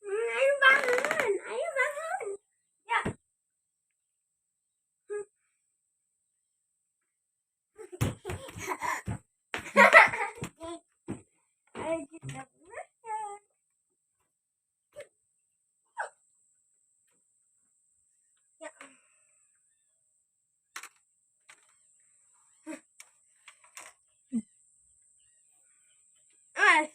Ayo bangun, ayo bangun. Ya. Ayo kita makan. Ya. Mas.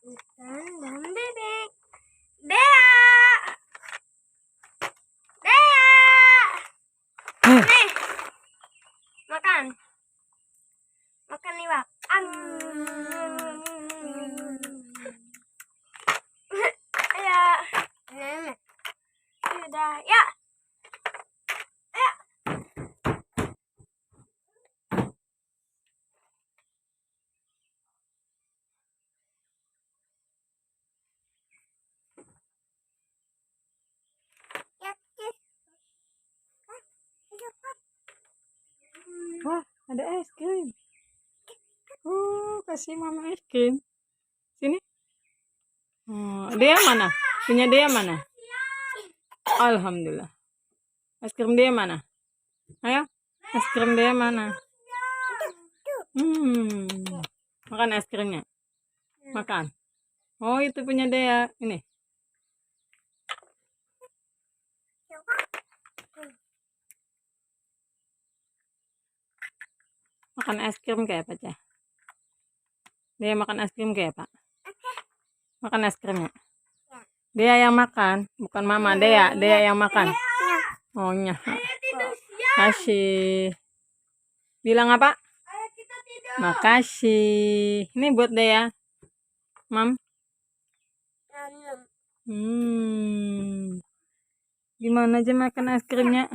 Ikan dan bebek. Dea. Dea. Nih. Makan. Makan nih, Wak. Ya. Sudah, ya. Ya. Wah, ada es krim. Kasih mama es krim. Sini. Dia mana? Punya dia mana? Alhamdulillah. Es krim dia mana? Ayo, es krim dia mana? Makan es krimnya. Makan. Oh, itu punya dia. Ini. Makan es krim kayak apa, Cah? Dia makan es krim kayak apa? Makan es krimnya. Dia yang makan, bukan mama. Dia yang makan. Oh, nya. Kasih. Bilang apa? Makasih. Ini buat Dea. Mam. Gimana aja makan es krimnya?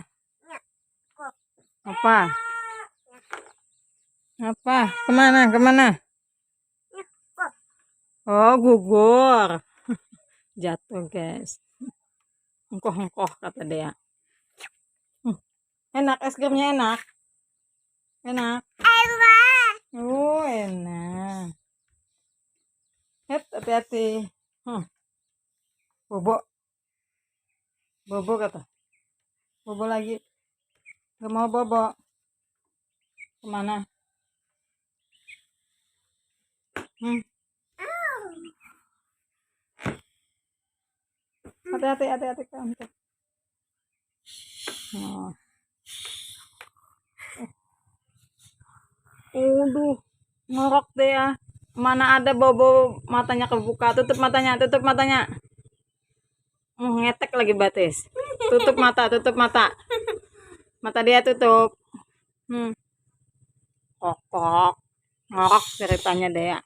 Apa? Apa? Kemana? Kemana? Oh, gugur. Jatuh, guys. Engkoh-engkoh kata Dea. Enak, es krimnya enak. Enak. Oh, enak. Hati-hati. Bobo. Bobo kata. Bobo lagi. Gak mau bobo. Kemana? Hati-hati kamu. Aduh, ngorok deh ya. Mana ada bobo matanya kebuka. Tutup matanya, tutup matanya. Ngetek lagi batis. Tutup mata, tutup mata. Mata dia tutup. Kokok. Ngorok ceritanya deh ya.